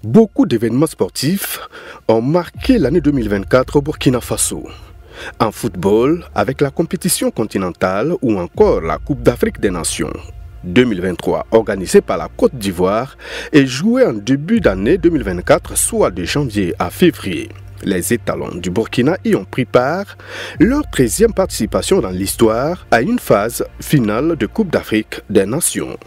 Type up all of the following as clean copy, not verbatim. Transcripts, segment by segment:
Beaucoup d'événements sportifs ont marqué l'année 2024 au Burkina Faso. En football, avec la compétition continentale ou encore la Coupe d'Afrique des Nations 2023 organisée par la Côte d'Ivoire et jouée en début d'année 2024, soit de janvier à février. Les étalons du Burkina y ont pris part, leur 13e participation dans l'histoire, à une phase finale de Coupe d'Afrique des Nations.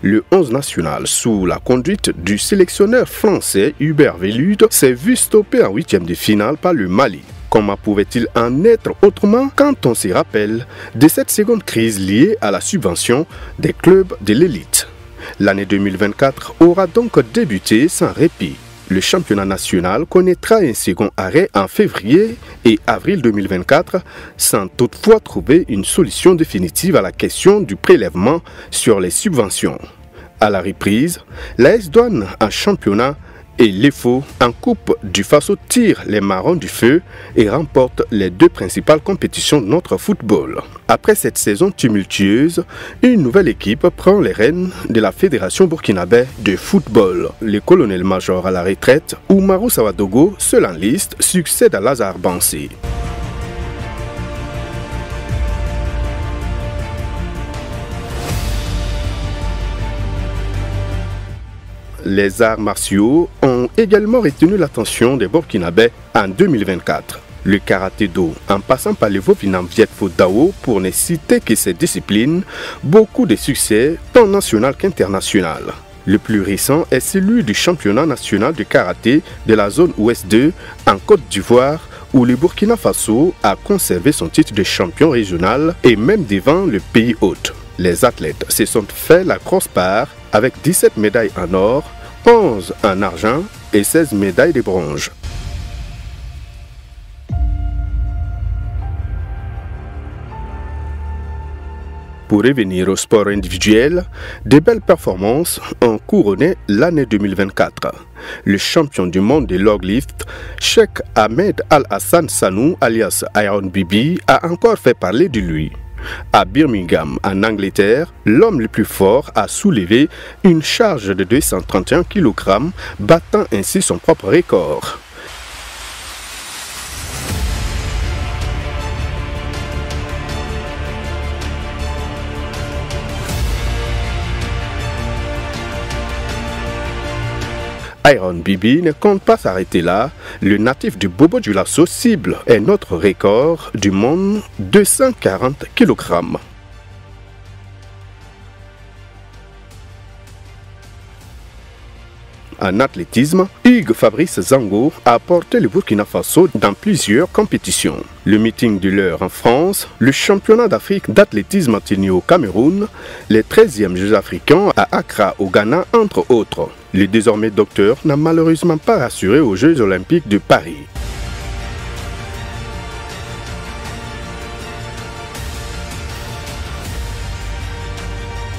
Le 11 national, sous la conduite du sélectionneur français Hubert Velud, s'est vu stopper en 8e de finale par le Mali. Comment pouvait-il en être autrement quand on se rappelle de cette seconde crise liée à la subvention des clubs de l'élite? L'année 2024 aura donc débuté sans répit. Le championnat national connaîtra un second arrêt en février et avril 2024 sans toutefois trouver une solution définitive à la question du prélèvement sur les subventions. À la reprise, l'AS Douanes en championnat et l'EFO en Coupe du Faso tirent les marrons du feu et remportent les deux principales compétitions de notre football. Après cette saison tumultueuse, une nouvelle équipe prend les rênes de la Fédération burkinabé de football. Le colonel-major à la retraite, Oumarou Sawadogo, seul en liste, succède à Lazare Bansé. Les arts martiaux ont également retenu l'attention des Burkinabés en 2024. Le karaté-do, en passant par le Vietnam Viet Pho Dao, pour ne citer que ces disciplines, beaucoup de succès tant national qu'international. Le plus récent est celui du championnat national de karaté de la zone Ouest 2 en Côte d'Ivoire, où le Burkina Faso a conservé son titre de champion régional et même devant le pays hôte. Les athlètes se sont fait la grosse part avec 17 médailles en or, 11 en argent et 16 médailles de bronze. Pour revenir au sport individuel, de belles performances ont couronné l'année 2024. Le champion du monde de log lift, Cheikh Ahmed Al-Hassan Sanou alias Iron Bibi, a encore fait parler de lui. À Birmingham, en Angleterre, l'homme le plus fort a soulevé une charge de 231 kg, battant ainsi son propre record. Iron Bibi ne compte pas s'arrêter là. Le natif du Bobo du Lasso cible un autre record du monde, 240 kg. En athlétisme, Hugues Fabrice Zango a porté le Burkina Faso dans plusieurs compétitions. Le meeting de l'heure en France, le championnat d'Afrique d'athlétisme tenu au Cameroun, les 13e Jeux africains à Accra au Ghana, entre autres. Le désormais docteur n'a malheureusement pas rassuré aux Jeux olympiques de Paris.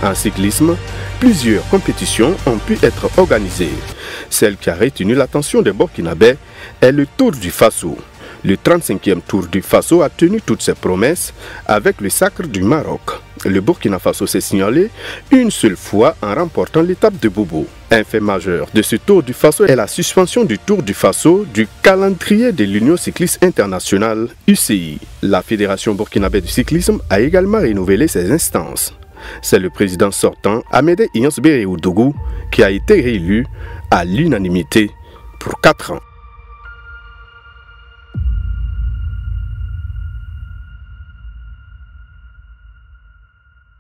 En cyclisme, plusieurs compétitions ont pu être organisées. Celle qui a retenu l'attention des Burkinabés est le Tour du Faso. Le 35e Tour du Faso a tenu toutes ses promesses avec le Sacre du Maroc. Le Burkina Faso s'est signalé une seule fois en remportant l'étape de Bobo. Un fait majeur de ce Tour du Faso est la suspension du Tour du Faso du calendrier de l'Union cycliste internationale UCI. La Fédération burkinabé du cyclisme a également renouvelé ses instances. C'est le président sortant, Amédée Inyos Béréoudougou, qui a été réélu à l'unanimité pour 4 ans.